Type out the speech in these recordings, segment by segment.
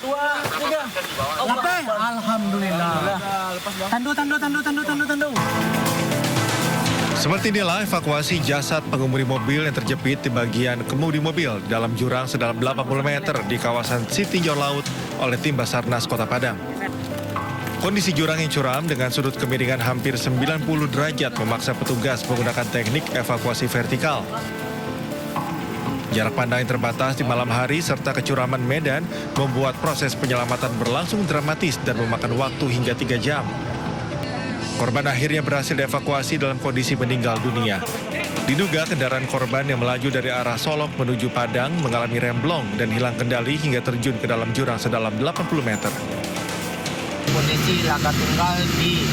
Lape, alhamdulillah. Tandu. Seperti inilah evakuasi jasad pengemudi mobil yang terjepit di bagian kemudi mobil dalam jurang sedalam 80 meter di kawasan Sitinjau Laut oleh tim Basarnas Kota Padang. Kondisi jurang yang curam dengan sudut kemiringan hampir 90 derajat memaksa petugas menggunakan teknik evakuasi vertikal. Jarak pandang yang terbatas di malam hari serta kecuraman medan membuat proses penyelamatan berlangsung dramatis dan memakan waktu hingga 3 jam. Korban akhirnya berhasil dievakuasi dalam kondisi meninggal dunia. Diduga kendaraan korban yang melaju dari arah Solok menuju Padang mengalami remblong dan hilang kendali hingga terjun ke dalam jurang sedalam 80 meter. Kondisi laka tunggal di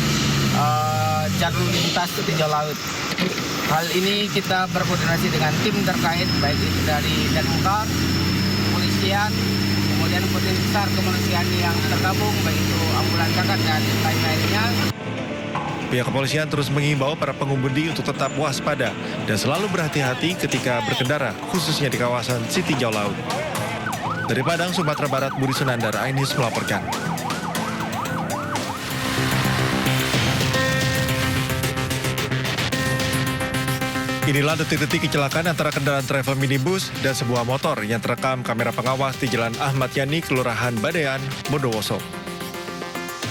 jalur lintas Sitinjau Laut. Hal ini kita berkoordinasi dengan tim terkait, baik itu dari Damkar, kepolisian, kemudian tim besar kemanusiaan yang tergabung, baik itu ambulans kakak dan lain-lainnya. Pihak kepolisian terus mengimbau para pengemudi untuk tetap waspada dan selalu berhati-hati ketika berkendara, khususnya di kawasan Sitinjau Laut. Dari Padang, Sumatera Barat, Budi Sunandar, iNews melaporkan. Inilah detik-detik kecelakaan antara kendaraan travel minibus dan sebuah motor yang terekam kamera pengawas di Jalan Ahmad Yani, Kelurahan Badean, Bondowoso.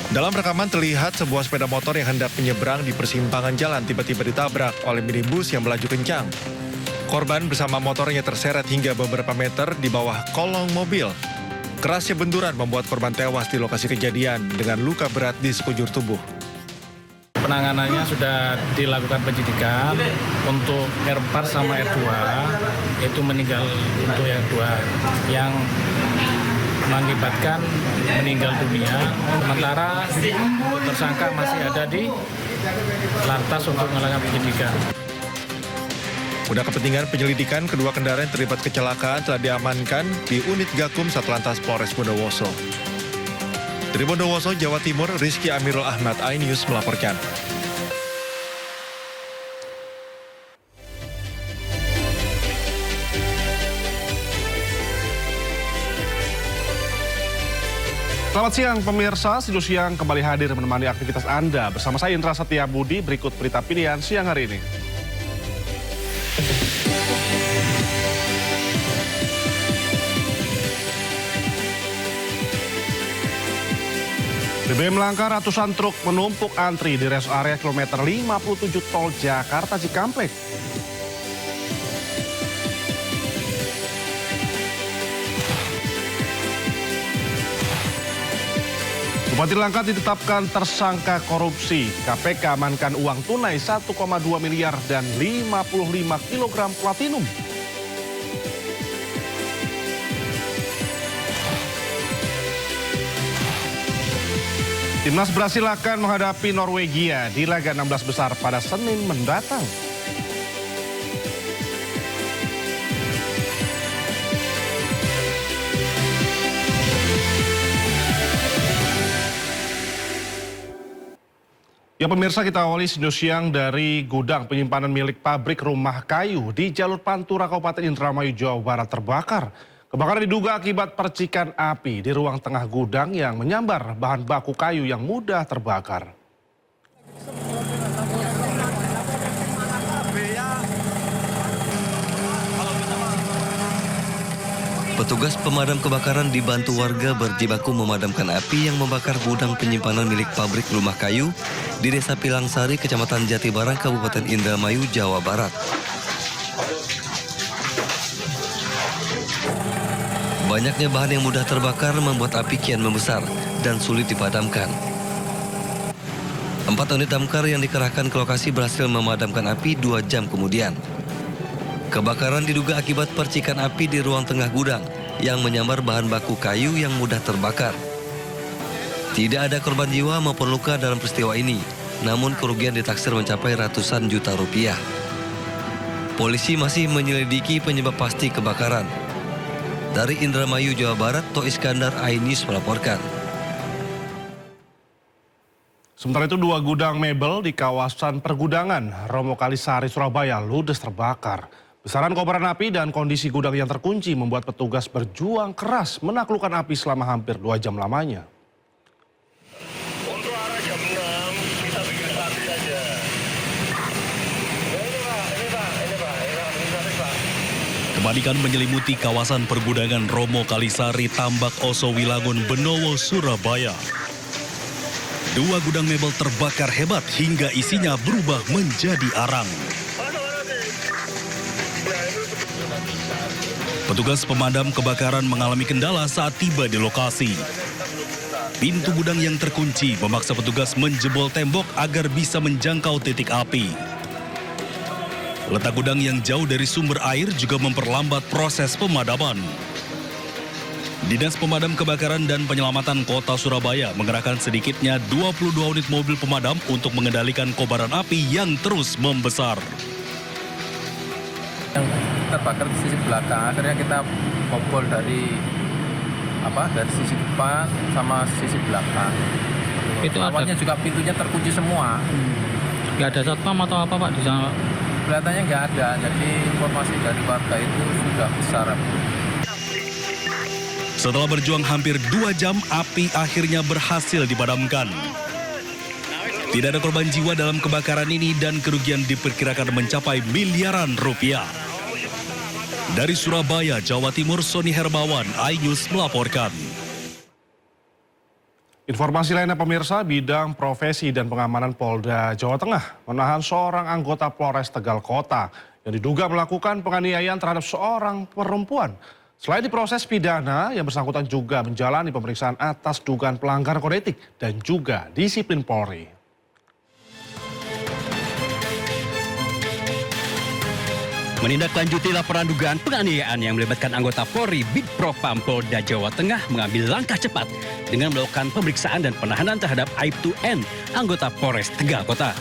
Dalam rekaman terlihat sebuah sepeda motor yang hendak menyeberang di persimpangan jalan tiba-tiba ditabrak oleh minibus yang melaju kencang. Korban bersama motornya terseret hingga beberapa meter di bawah kolong mobil. Kerasnya benturan membuat korban tewas di lokasi kejadian dengan luka berat di sekujur tubuh. Penanganannya sudah dilakukan penyidikan untuk R4 sama R2, yaitu meninggal untuk R2 yang mengakibatkan meninggal dunia. Sementara tersangka masih ada di lantas untuk melakukan penyidikan. Guna kepentingan penyelidikan, kedua kendaraan yang terlibat kecelakaan telah diamankan di unit Gakum Satlantas Polres Bondowoso. Dari Bondowoso, Jawa Timur, Rizky Amirul Ahmad, iNews melaporkan. Selamat siang pemirsa, Sido Siang kembali hadir menemani aktivitas Anda. Bersama saya Indra Setia Budi, berikut berita pilihan siang hari ini. BBM langka, ratusan truk menumpuk antri di rest area kilometer 57 tol Jakarta Cikampek. Bupati Langkat ditetapkan tersangka korupsi. KPK amankan uang tunai 1,2 miliar dan 55 kg platinum. Timnas Brasil akan menghadapi Norwegia di laga 16 besar pada Senin mendatang. Ya pemirsa, kita awali Sido Siang dari gudang penyimpanan milik pabrik rumah kayu di jalur Pantura, Kabupaten Indramayu, Jawa Barat terbakar. Kebakaran diduga akibat percikan api di ruang tengah gudang yang menyambar bahan baku kayu yang mudah terbakar. Petugas pemadam kebakaran dibantu warga berjibaku memadamkan api yang membakar gudang penyimpanan milik pabrik rumah kayu di Desa Pilangsari, Kecamatan Jatibarang, Kabupaten Indramayu, Jawa Barat. Banyaknya bahan yang mudah terbakar membuat api kian membesar dan sulit dipadamkan. 4 unit damkar yang dikerahkan ke lokasi berhasil memadamkan api 2 jam kemudian. Kebakaran diduga akibat percikan api di ruang tengah gudang yang menyambar bahan baku kayu yang mudah terbakar. Tidak ada korban jiwa maupun luka dalam peristiwa ini, namun kerugian ditaksir mencapai ratusan juta rupiah. Polisi masih menyelidiki penyebab pasti kebakaran. Dari Indramayu, Jawa Barat, To Iskandar, iNews melaporkan. Sementara itu 2 gudang mebel di kawasan pergudangan Romo Kalisari, Surabaya ludes terbakar. Besaran kobaran api dan kondisi gudang yang terkunci membuat petugas berjuang keras menaklukkan api selama hampir 2 jam lamanya. Untuk arah jam 6 kita bikin stabil aja. Ini Pak. Kepanikan menyelimuti kawasan pergudangan Romo Kalisari, Tambak Oso Wilangun, Benowo, Surabaya. 2 gudang mebel terbakar hebat hingga isinya berubah menjadi arang. Petugas pemadam kebakaran mengalami kendala saat tiba di lokasi. Pintu gudang yang terkunci memaksa petugas menjebol tembok agar bisa menjangkau titik api. Letak gudang yang jauh dari sumber air juga memperlambat proses pemadaman. Dinas Pemadam Kebakaran dan Penyelamatan Kota Surabaya mengerahkan sedikitnya 22 unit mobil pemadam untuk mengendalikan kobaran api yang terus membesar. Terbakar di sisi belakang, akhirnya kita bobol dari sisi depan sama sisi belakang. Itu awalnya juga pintunya terkunci semua. Nggak ada satpam atau apa Pak di sana? Kelihatannya nggak ada, jadi informasi dari warga itu sudah besar. Setelah berjuang hampir 2 jam, api akhirnya berhasil dipadamkan. Tidak ada korban jiwa dalam kebakaran ini dan kerugian diperkirakan mencapai miliaran rupiah. Dari Surabaya, Jawa Timur, Sony Hermawan, iNews melaporkan. Informasi lainnya pemirsa, bidang profesi dan pengamanan Polda Jawa Tengah menahan seorang anggota Polres Tegal Kota yang diduga melakukan penganiayaan terhadap seorang perempuan. Selain diproses pidana, yang bersangkutan juga menjalani pemeriksaan atas dugaan pelanggaran kode etik dan juga disiplin Polri. Menindaklanjuti laporan dugaan penganiayaan yang melibatkan anggota Polri, Bidpropam Polda Jawa Tengah mengambil langkah cepat dengan melakukan pemeriksaan dan penahanan terhadap Aibtu N, anggota Polres Tegal Kota.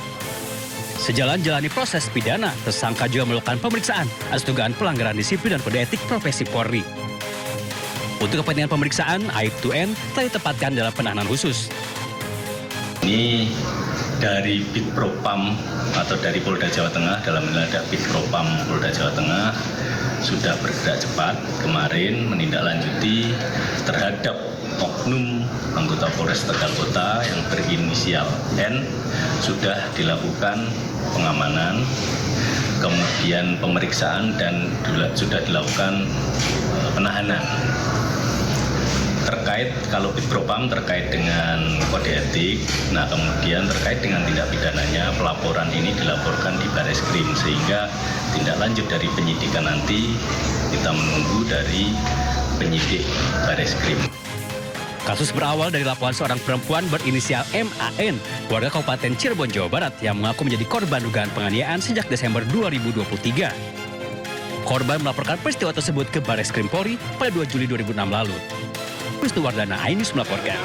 Sejalan jalani proses pidana, tersangka juga melakukan pemeriksaan atas dugaan pelanggaran disiplin dan kode etik profesi Polri. Untuk kepentingan pemeriksaan, Aibtu N telah ditempatkan dalam penahanan khusus. Ini dari Bidpropam atau dari Polda Jawa Tengah, dalam hal ada Bidpropam Polda Jawa Tengah sudah bergerak cepat kemarin menindaklanjuti terhadap oknum anggota Polres Tegal Kota yang berinisial N, sudah dilakukan pengamanan, kemudian pemeriksaan dan sudah dilakukan penahanan. Terkait kalau Bidpropam terkait dengan kode etik, nah kemudian terkait dengan tindak pidananya, pelaporan ini dilaporkan di Bareskrim, sehingga tindak lanjut dari penyidikan nanti kita menunggu dari penyidik Bareskrim. Kasus berawal dari laporan seorang perempuan berinisial MAN, warga Kabupaten Cirebon, Jawa Barat, yang mengaku menjadi korban dugaan penganiayaan sejak Desember 2023. Korban melaporkan peristiwa tersebut ke Bareskrim Polri pada 2 Juli 2006 lalu. Wisnuwardana, iNews melaporkan.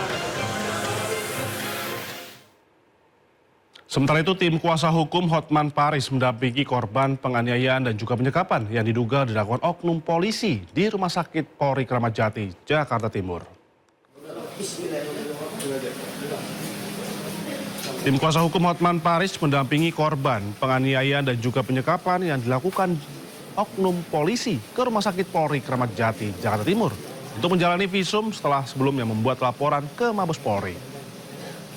Sementara itu, tim kuasa hukum Hotman Paris mendampingi korban penganiayaan dan juga penyekapan yang diduga dilakukan oknum polisi di Rumah Sakit Polri Kramat Jati, Jakarta Timur. Tim kuasa hukum Hotman Paris mendampingi korban penganiayaan dan juga penyekapan yang dilakukan oknum polisi ke Rumah Sakit Polri Kramat Jati, Jakarta Timur untuk menjalani visum setelah sebelumnya membuat laporan ke Mabes Polri.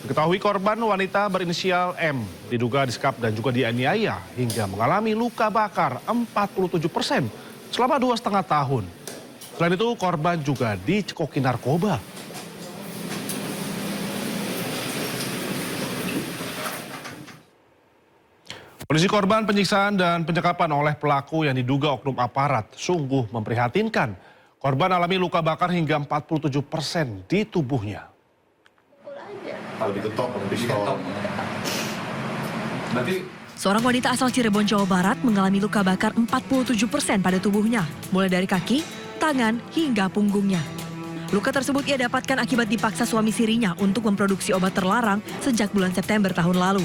Diketahui korban wanita berinisial M diduga disekap dan juga dianiaya hingga mengalami luka bakar 47% selama 2,5 tahun. Selain itu, korban juga dicekoki narkoba. Kondisi korban penyiksaan dan penyekapan oleh pelaku yang diduga oknum aparat sungguh memprihatinkan. Korban alami luka bakar hingga 47% di tubuhnya. Kalau diketok, pistol. Seorang wanita asal Cirebon, Jawa Barat mengalami luka bakar 47% pada tubuhnya, mulai dari kaki, tangan, hingga punggungnya. Luka tersebut ia dapatkan akibat dipaksa suami sirinya untuk memproduksi obat terlarang sejak bulan September tahun lalu.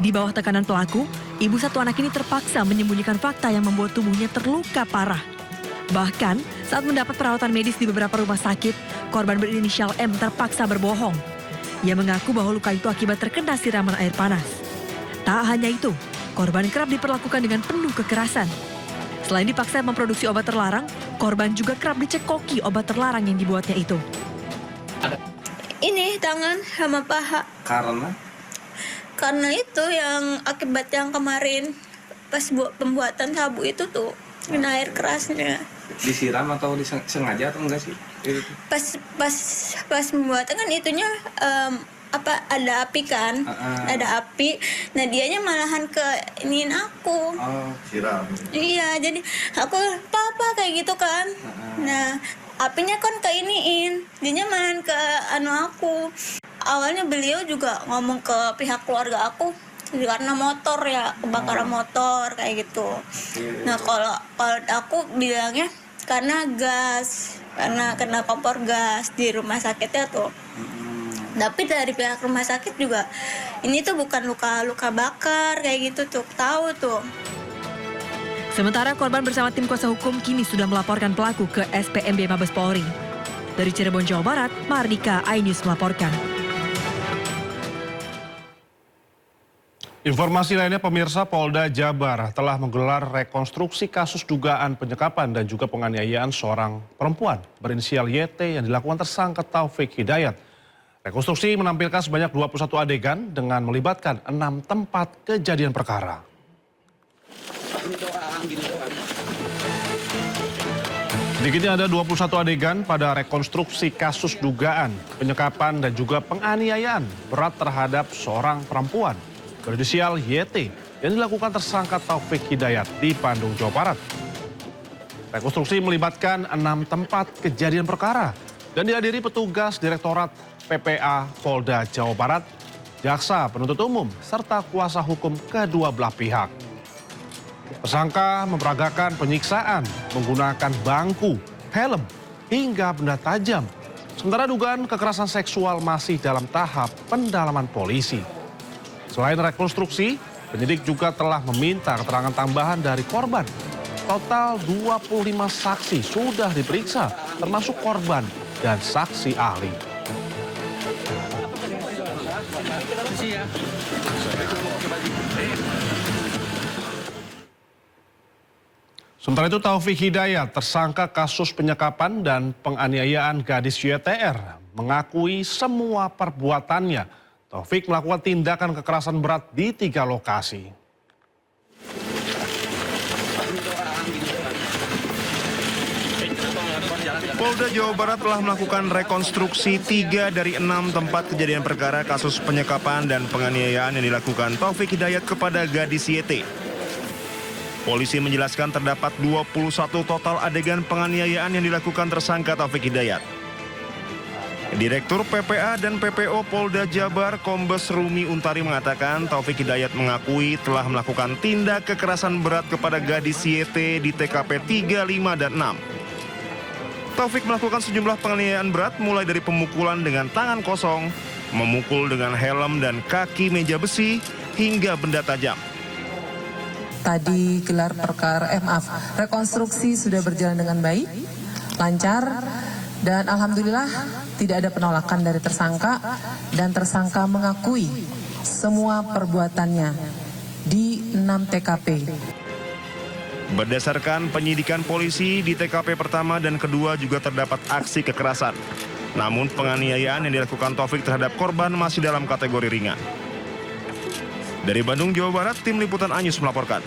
Di bawah tekanan pelaku, ibu satu anak ini terpaksa menyembunyikan fakta yang membuat tubuhnya terluka parah. Bahkan, saat mendapat perawatan medis di beberapa rumah sakit, korban berinisial M terpaksa berbohong. Ia mengaku bahwa luka itu akibat terkena siraman air panas. Tak hanya itu, korban kerap diperlakukan dengan penuh kekerasan. Selain dipaksa memproduksi obat terlarang, korban juga kerap dicekoki obat terlarang yang dibuatnya itu. Ini tangan sama paha. Karena itu yang akibat yang kemarin pas pembuatan sabu itu tuh kena air kerasnya. Disiram atau sengaja atau enggak sih? Pas pembuatan kan itunya ada api kan, ada api. Nah dianya malahan ke iniin aku. Oh, siram. Iya, jadi aku apa kayak gitu kan. Nah apinya kan ke iniin, dianya malahan ke aku. Awalnya beliau juga ngomong ke pihak keluarga aku karena motor ya, kebakaran motor kayak gitu. Nah kalau aku bilangnya karena gas, karena kena kompor gas di rumah sakitnya tuh. Tapi dari pihak rumah sakit juga ini tuh bukan luka bakar kayak gitu tuh, tahu tuh. Sementara korban bersama tim kuasa hukum kini sudah melaporkan pelaku ke SPMB Mabes Polri. Dari Cirebon, Jawa Barat, Mardika, iNews melaporkan. Informasi lainnya, pemirsa, Polda Jabar telah menggelar rekonstruksi kasus dugaan penyekapan dan juga penganiayaan seorang perempuan berinisial YT yang dilakukan tersangka Taufik Hidayat. Rekonstruksi menampilkan sebanyak 21 adegan dengan melibatkan 6 tempat kejadian perkara. Sedikitnya ada 21 adegan pada rekonstruksi kasus dugaan penyekapan dan juga penganiayaan berat terhadap seorang perempuan berinisial YT yang dilakukan tersangka Taufik Hidayat di Bandung, Jawa Barat. Rekonstruksi melibatkan 6 tempat kejadian perkara dan dihadiri petugas Direktorat PPA Polda Jawa Barat, jaksa penuntut umum, serta kuasa hukum kedua belah pihak. Tersangka memperagakan penyiksaan menggunakan bangku, helm, hingga benda tajam. Sementara dugaan kekerasan seksual masih dalam tahap pendalaman polisi. Selain rekonstruksi, penyidik juga telah meminta keterangan tambahan dari korban. Total 25 saksi sudah diperiksa, termasuk korban dan saksi ahli. Sementara itu, Taufik Hidayat, tersangka kasus penyekapan dan penganiayaan gadis YTR, mengakui semua perbuatannya. Taufik melakukan tindakan kekerasan berat di 3 lokasi. Polda Jawa Barat telah melakukan rekonstruksi 3 dari 6 tempat kejadian perkara kasus penyekapan dan penganiayaan yang dilakukan Taufik Hidayat kepada gadis YT. Polisi menjelaskan terdapat 21 total adegan penganiayaan yang dilakukan tersangka Taufik Hidayat. Direktur PPA dan PPO Polda Jabar Kombes Rumi Untari mengatakan Taufik Hidayat mengakui telah melakukan tindak kekerasan berat kepada gadis YT di TKP 3, 5, dan 6. Taufik melakukan sejumlah penganiayaan berat mulai dari pemukulan dengan tangan kosong, memukul dengan helm dan kaki meja besi, hingga benda tajam. Tadi gelar rekonstruksi sudah berjalan dengan baik, lancar, dan alhamdulillah tidak ada penolakan dari tersangka dan tersangka mengakui semua perbuatannya di 6 TKP. Berdasarkan penyidikan polisi, di TKP pertama dan kedua juga terdapat aksi kekerasan. Namun penganiayaan yang dilakukan Taufik terhadap korban masih dalam kategori ringan. Dari Bandung, Jawa Barat, tim liputan iNews melaporkan.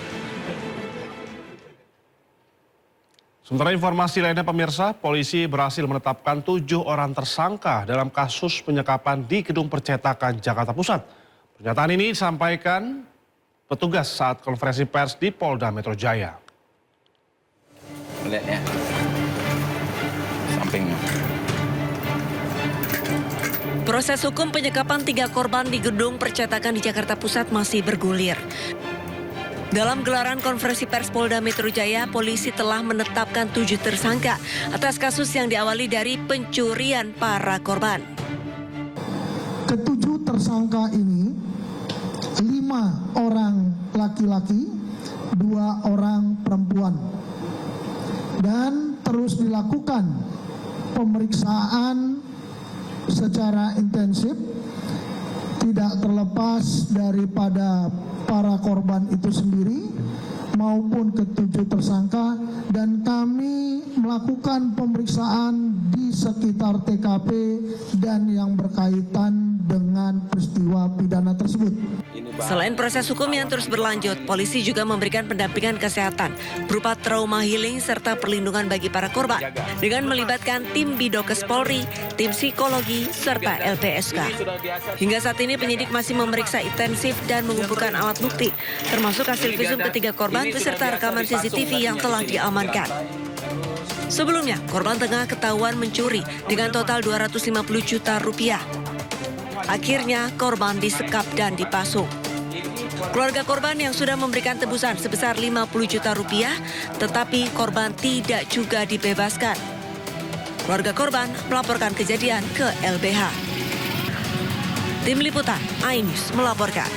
Sementara informasi lainnya, pemirsa, polisi berhasil menetapkan 7 orang tersangka dalam kasus penyekapan di Gedung Percetakan Jakarta Pusat. Pernyataan ini disampaikan petugas saat konferensi pers di Polda Metro Jaya. Lihat ya, sampingnya. Proses hukum penyekapan 3 korban di Gedung Percetakan di Jakarta Pusat masih bergulir. Dalam gelaran konferensi pers Polda Metro Jaya, polisi telah menetapkan 7 tersangka atas kasus yang diawali dari pencurian para korban. Ketujuh tersangka ini, 5 orang laki-laki, 2 orang perempuan. Dan terus dilakukan pemeriksaan secara intensif, tidak terlepas daripada para korban itu sendiri maupun ke-7 tersangka, dan kami melakukan pemeriksaan di sekitar TKP dan yang berkaitan dengan peristiwa pidana tersebut. Selain proses hukum yang terus berlanjut, polisi juga memberikan pendampingan kesehatan berupa trauma healing serta perlindungan bagi para korban dengan melibatkan tim Bidokes Polri, tim psikologi, serta LPSK. Hingga saat ini penyidik masih memeriksa intensif dan mengumpulkan alat bukti, termasuk hasil visum ketiga korban beserta rekaman CCTV yang telah diamankan. Sebelumnya, korban tengah ketahuan mencuri dengan total 250 juta rupiah. Akhirnya, korban disekap dan dipasung. Keluarga korban yang sudah memberikan tebusan sebesar 50 juta rupiah, tetapi korban tidak juga dibebaskan. Keluarga korban melaporkan kejadian ke LBH. Tim Liputan, iNews melaporkan.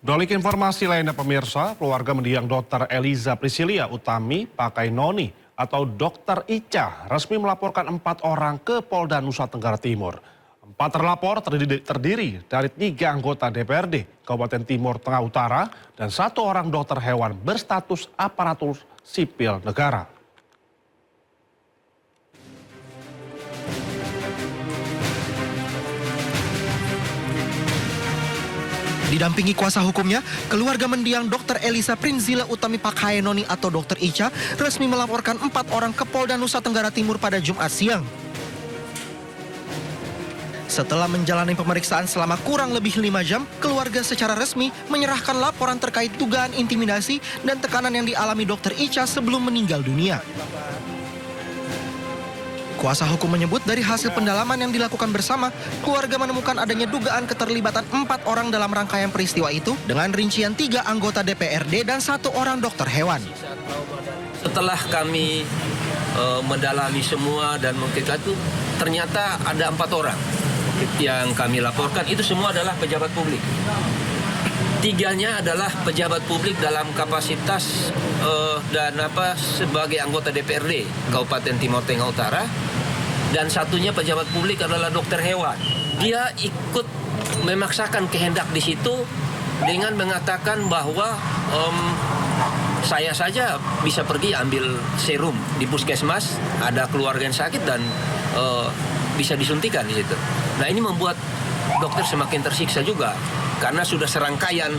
Beralih ke informasi lainnya pemirsa, keluarga mendiang Dr. Eliza Priscilia Utami Pakainoni atau Dr. Ica resmi melaporkan 4 orang ke Polda Nusa Tenggara Timur. 4 terlapor terdiri dari 3 anggota DPRD Kabupaten Timur Tengah Utara dan 1 orang dokter hewan berstatus aparatur sipil negara. Didampingi kuasa hukumnya, keluarga mendiang Dr. Eliza Priscilia Utami Pakainoni atau Dr. Ica resmi melaporkan 4 orang ke Polda Nusa Tenggara Timur pada Jumat siang. Setelah menjalani pemeriksaan selama kurang lebih 5 jam, keluarga secara resmi menyerahkan laporan terkait dugaan intimidasi dan tekanan yang dialami Dr. Ica sebelum meninggal dunia. Kuasa hukum menyebut dari hasil pendalaman yang dilakukan bersama, keluarga menemukan adanya dugaan keterlibatan 4 orang dalam rangkaian peristiwa itu dengan rincian 3 anggota DPRD dan 1 orang dokter hewan. Setelah kami mendalami semua dan mengkaitkan itu, ternyata ada 4 orang yang kami laporkan, itu semua adalah pejabat publik. 3-nya adalah pejabat publik dalam kapasitas sebagai anggota DPRD Kabupaten Timur Tengah Utara, dan 1-nya pejabat publik adalah dokter hewan. Dia ikut memaksakan kehendak di situ dengan mengatakan bahwa saya saja bisa pergi ambil serum di puskesmas, ada keluarga yang sakit dan bisa disuntikan di situ. Nah, ini membuat dokter semakin tersiksa juga karena sudah serangkaian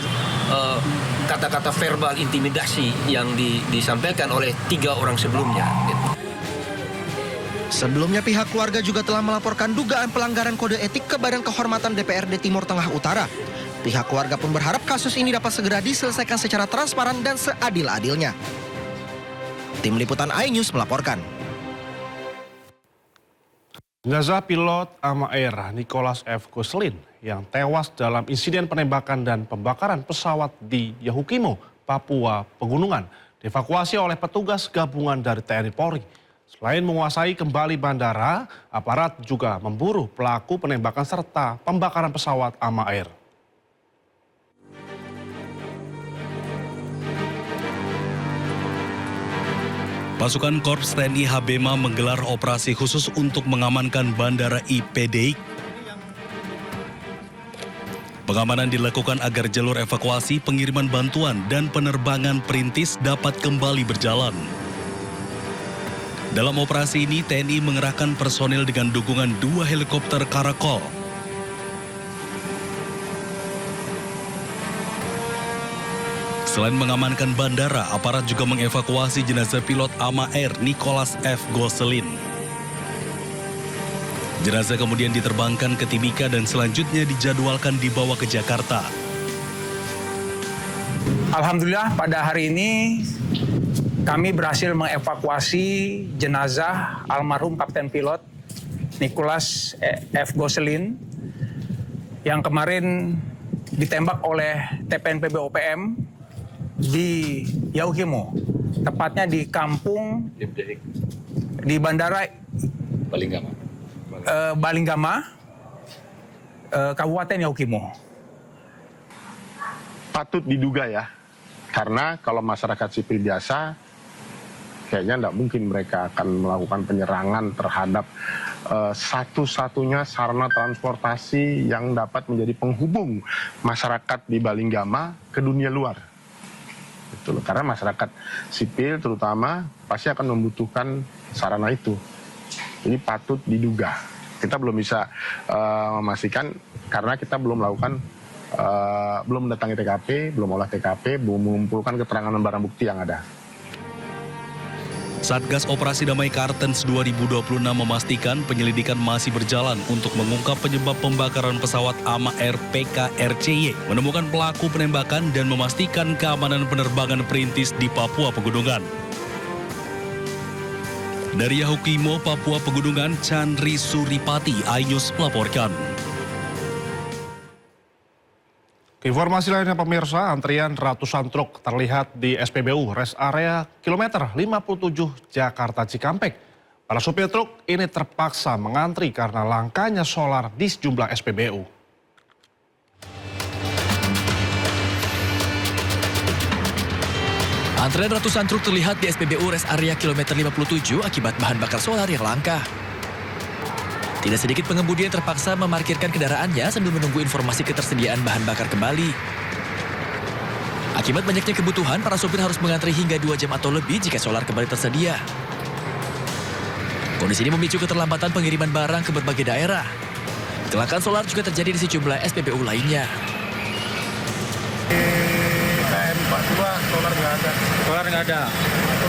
kata-kata verbal intimidasi yang disampaikan oleh 3 orang sebelumnya. Sebelumnya pihak keluarga juga telah melaporkan dugaan pelanggaran kode etik ke Badan Kehormatan DPRD Timur Tengah Utara. Pihak keluarga pun berharap kasus ini dapat segera diselesaikan secara transparan dan seadil-adilnya. Tim Liputan iNews melaporkan. Jenazah pilot AMA Air Nicholas F. Goselin yang tewas dalam insiden penembakan dan pembakaran pesawat di Yahukimo, Papua Pegunungan, dievakuasi oleh petugas gabungan dari TNI Polri. Selain menguasai kembali bandara, aparat juga memburu pelaku penembakan serta pembakaran pesawat AMA Air. Pasukan Korps TNI HBMA menggelar operasi khusus untuk mengamankan Bandara IPDIK. Pengamanan dilakukan agar jalur evakuasi, pengiriman bantuan, dan penerbangan perintis dapat kembali berjalan. Dalam operasi ini, TNI mengerahkan personil dengan dukungan 2 helikopter Karakol. Selain mengamankan bandara, aparat juga mengevakuasi jenazah pilot AMA Air Nicholas F. Goselin. Jenazah kemudian diterbangkan ke Timika dan selanjutnya dijadwalkan dibawa ke Jakarta. Alhamdulillah pada hari ini kami berhasil mengevakuasi jenazah almarhum Kapten Pilot Nicholas F. Goselin yang kemarin ditembak oleh TPNP BOPM di Yahukimo, tepatnya di kampung di Bandara Balinggama, Kabupaten Yahukimo. Patut diduga ya, karena kalau masyarakat sipil biasa kayaknya tidak mungkin mereka akan melakukan penyerangan terhadap satu-satunya sarana transportasi yang dapat menjadi penghubung masyarakat di Balinggama ke dunia luar. gitu loh. Karena masyarakat sipil terutama pasti akan membutuhkan sarana itu. Jadi patut diduga. Kita belum bisa memastikan karena kita belum melakukan, belum mendatangi TKP, belum olah TKP, belum mengumpulkan keterangan dan barang bukti yang ada. Satgas Operasi Damai Kartens 2026 memastikan penyelidikan masih berjalan untuk mengungkap penyebab pembakaran pesawat AMA Air PKRCY, menemukan pelaku penembakan dan memastikan keamanan penerbangan perintis di Papua Pegunungan. Dari Yahukimo, Papua Pegunungan, Chandri Suripati, iNews melaporkan. Informasi lainnya pemirsa, antrian ratusan truk terlihat di SPBU Rest Area kilometer 57 Jakarta Cikampek. Para supir truk ini terpaksa mengantri karena langkanya solar di sejumlah SPBU. Antrean ratusan truk terlihat di SPBU Rest Area kilometer 57 akibat bahan bakar solar yang langka. Tidak sedikit pengemudi yang terpaksa memarkirkan kendaraannya sambil menunggu informasi ketersediaan bahan bakar kembali. Akibat banyaknya kebutuhan, para sopir harus mengantri hingga 2 jam atau lebih jika solar kembali tersedia. Kondisi ini memicu keterlambatan pengiriman barang ke berbagai daerah. Kecelakaan solar juga terjadi di sejumlah SPBU lainnya. KM 42 solar nggak ada. Solar nggak ada.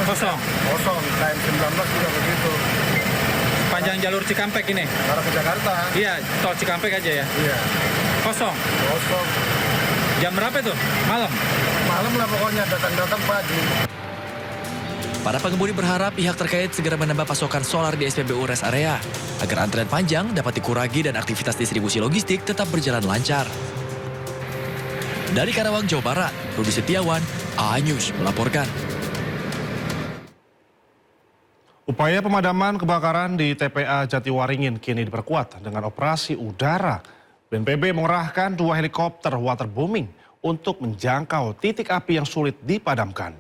Kosong. Kosong. KM 19 juga begitu. Panjang jalur Cikampek ini? Arah ke Jakarta. Iya, tol Cikampek aja ya? Iya. Kosong? Kosong. Jam berapa itu? Malam? Malam lah pokoknya, datang-datang pagi. Para pengemudi berharap pihak terkait segera menambah pasokan solar di SPBU Rest Area agar antrean panjang dapat dikurangi dan aktivitas distribusi logistik tetap berjalan lancar. Dari Karawang, Jawa Barat, Rudi Setiawan, iNews melaporkan. Upaya pemadaman kebakaran di TPA Jatiwaringin kini diperkuat dengan operasi udara. BNPB mengerahkan 2 helikopter waterbombing untuk menjangkau titik api yang sulit dipadamkan.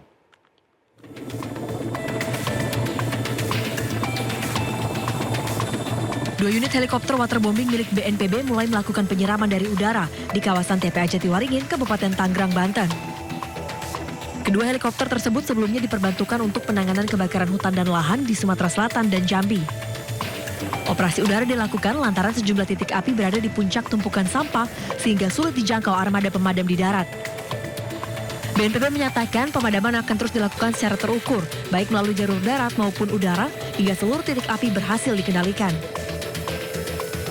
Dua unit helikopter waterbombing milik BNPB mulai melakukan penyiraman dari udara di kawasan TPA Jatiwaringin, Kabupaten Tangerang, Banten. Kedua helikopter tersebut sebelumnya diperbantukan untuk penanganan kebakaran hutan dan lahan di Sumatera Selatan dan Jambi. Operasi udara dilakukan lantaran sejumlah titik api berada di puncak tumpukan sampah sehingga sulit dijangkau armada pemadam di darat. BNPB menyatakan pemadaman akan terus dilakukan secara terukur, baik melalui jalur darat maupun udara, hingga seluruh titik api berhasil dikendalikan.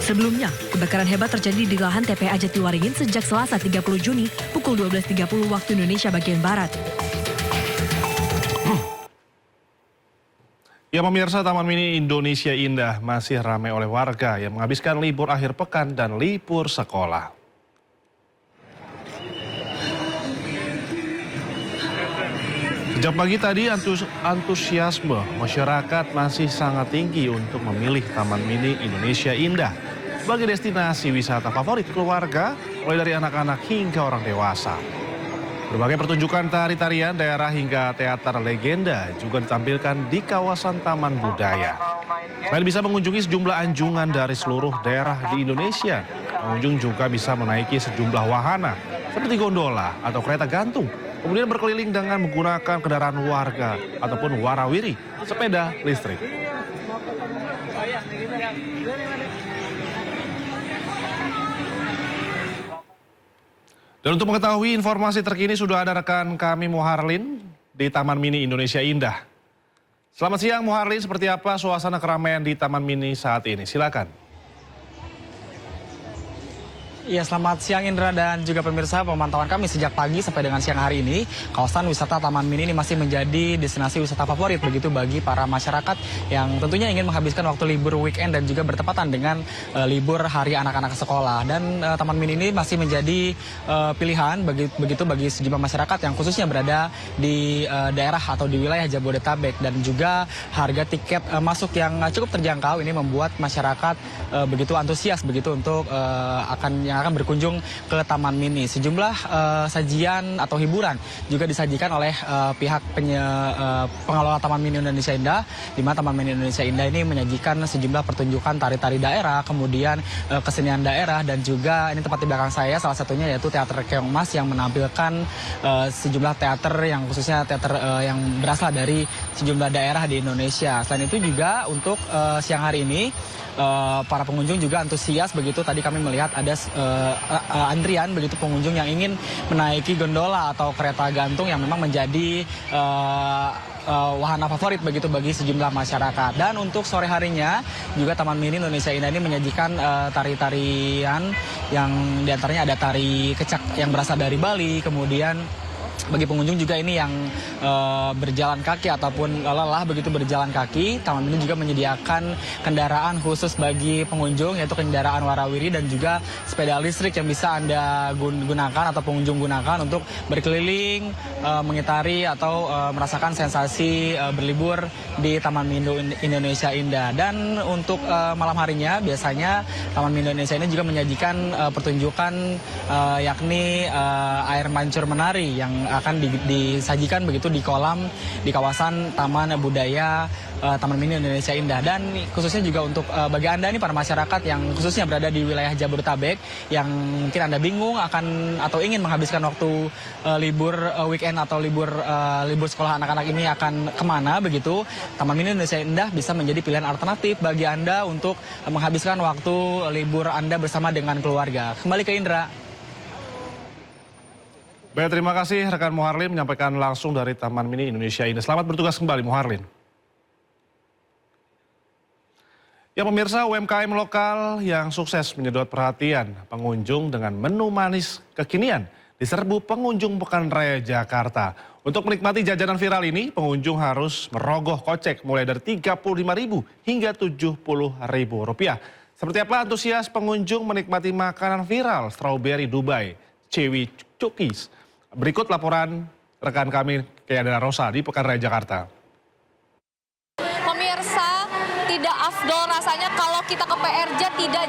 Sebelumnya, kebakaran hebat terjadi di lahan TPA Jatiwaringin sejak Selasa 30 Juni pukul 12.30 waktu Indonesia bagian Barat. Ya pemirsa, Taman Mini Indonesia Indah masih ramai oleh warga yang menghabiskan libur akhir pekan dan libur sekolah. Sejak pagi tadi antusiasme masyarakat masih sangat tinggi untuk memilih Taman Mini Indonesia Indah sebagai destinasi wisata favorit keluarga, mulai dari anak-anak hingga orang dewasa. Berbagai pertunjukan tari-tarian daerah hingga teater legenda juga ditampilkan di kawasan Taman Budaya. Selain bisa mengunjungi sejumlah anjungan dari seluruh daerah di Indonesia, pengunjung juga bisa menaiki sejumlah wahana seperti gondola atau kereta gantung, kemudian berkeliling dengan menggunakan kendaraan warga ataupun warawiri, sepeda listrik. Dan untuk mengetahui informasi terkini sudah ada rekan kami Muharlin di Taman Mini Indonesia Indah. Selamat siang Muharlin, seperti apa suasana keramaian di Taman Mini saat ini? Silakan. Ya, selamat siang Indra dan juga pemirsa. Pemantauan kami sejak pagi sampai dengan siang hari ini, kawasan wisata Taman Mini ini masih menjadi destinasi wisata favorit begitu bagi para masyarakat yang tentunya ingin menghabiskan waktu libur weekend dan juga bertepatan dengan libur hari anak-anak sekolah. Dan Taman Mini ini masih menjadi pilihan begitu bagi sejumlah masyarakat yang khususnya berada di daerah atau di wilayah Jabodetabek, dan juga harga tiket masuk yang cukup terjangkau ini membuat masyarakat begitu antusias begitu untuk akan yang akan berkunjung ke Taman Mini. Sejumlah sajian atau hiburan juga disajikan oleh pihak pengelola Taman Mini Indonesia Indah, di mana Taman Mini Indonesia Indah ini menyajikan sejumlah pertunjukan tari-tari daerah, kemudian kesenian daerah, dan juga ini tepat di belakang saya salah satunya yaitu Teater Keong Mas yang menampilkan sejumlah teater yang khususnya teater yang berasal dari sejumlah daerah di Indonesia. Selain itu juga untuk siang hari ini para pengunjung juga antusias begitu. Tadi kami melihat ada antrian begitu pengunjung yang ingin menaiki gondola atau kereta gantung yang memang menjadi wahana favorit begitu bagi sejumlah masyarakat. Dan untuk sore harinya juga Taman Mini Indonesia Indah ini menyajikan tari-tarian yang diantaranya ada tari kecak yang berasal dari Bali, kemudian bagi pengunjung juga ini yang berjalan kaki ataupun lelah begitu berjalan kaki, Taman Mini juga menyediakan kendaraan khusus bagi pengunjung, yaitu kendaraan warawiri dan juga sepeda listrik yang bisa Anda gunakan atau pengunjung gunakan untuk berkeliling, mengitari atau merasakan sensasi berlibur di Taman Mini Indonesia Indah. Dan untuk malam harinya biasanya Taman Mini Indonesia ini juga menyajikan pertunjukan yakni air mancur menari yang akan disajikan begitu di kolam di kawasan Taman Budaya Taman Mini Indonesia Indah. Dan khususnya juga untuk bagi Anda nih para masyarakat yang khususnya berada di wilayah Jabodetabek yang mungkin Anda bingung akan atau ingin menghabiskan waktu libur weekend atau libur sekolah anak-anak ini akan kemana begitu, Taman Mini Indonesia Indah bisa menjadi pilihan alternatif bagi Anda untuk menghabiskan waktu libur Anda bersama dengan keluarga. Kembali ke Indra. Baik, terima kasih rekan Muharlin menyampaikan langsung dari Taman Mini Indonesia Indah. Selamat bertugas kembali Muharlin. Ya pemirsa, UMKM lokal yang sukses menyedot perhatian pengunjung dengan menu manis kekinian diserbu pengunjung Pekan Raya Jakarta. Untuk menikmati jajanan viral ini, pengunjung harus merogoh kocek mulai dari Rp35.000 hingga Rp70.000. Seperti apa antusias pengunjung menikmati makanan viral strawberry Dubai, Chewy Cookies? Berikut laporan rekan kami Kayadana Rosa di Pekan Raya Jakarta. Pemirsa, tidak afdol rasanya kalau kita ke PRJ tidak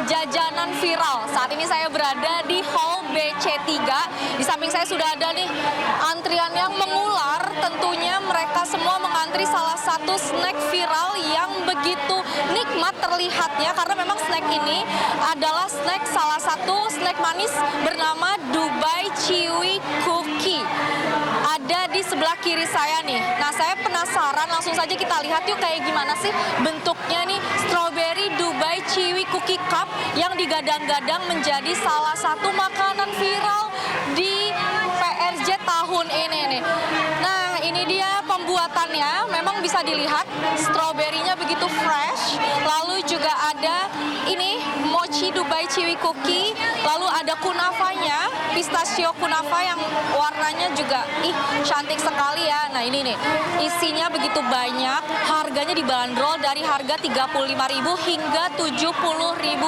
jajanan viral. Saat ini saya berada di Hall BC3. Di samping saya sudah ada nih antrian yang mengular. Tentunya mereka semua mengantri salah satu snack viral yang begitu nikmat terlihatnya. Karena memang snack ini adalah salah satu snack manis bernama Dubai Chewy Cookie. Ada di sebelah kiri saya nih. Nah, saya penasaran, langsung saja kita lihat yuk kayak gimana sih bentuknya nih strawberry Dubai Chewy Cookie Cup yang digadang-gadang menjadi salah satu makanan viral di PRJ tahun ini nih. Nah, ini dia pembuatannya. Memang bisa dilihat stroberinya begitu fresh. Lalu juga ada ini mochi Dubai Chewy Cookie. Lalu ada kunafanya, pistachio kunafa yang warnanya juga cantik sekali ya. Nah, ini nih isinya begitu banyak. Harganya dibanderol dari harga Rp35.000 hingga Rp70.000.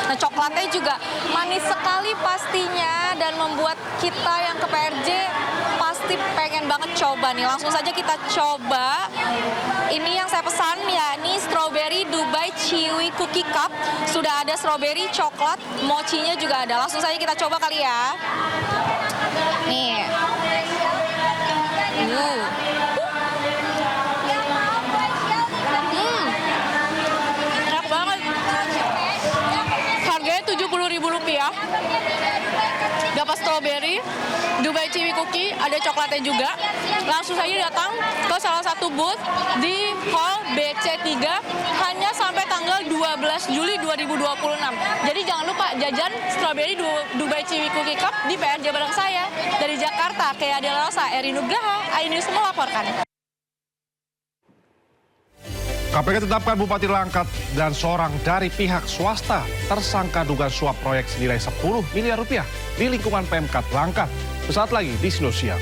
Nah, coklatnya juga manis sekali pastinya dan membuat kita yang ke PRJ pasti pengen banget coba nih. Langsung saja kita coba. Ini yang saya pesan yakni strawberry Dubai Chewy Cookie Cup. Sudah ada strawberry, coklat, mochinya juga ada. Langsung saja kita coba kali ya. Nih. Enak banget. Harganya Rp70.000. Dapat strawberry, Dubai Chewy Cookie, ada coklatnya juga. Langsung saja datang ke salah satu booth di Hall BC3 hanya sampai tanggal 12 Juli 2026. Jadi jangan lupa jajan strawberry Dubai Chewy Cookie Cup di PRJ bareng saya. Dari Jakarta, Kayadana Rosa, Eri Nugraha, iNews melaporkan. KPK tetapkan Bupati Langkat dan seorang dari pihak swasta tersangka dugaan suap proyek senilai Rp10 miliar di lingkungan Pemkab Langkat. Sesaat lagi di Sindonesia.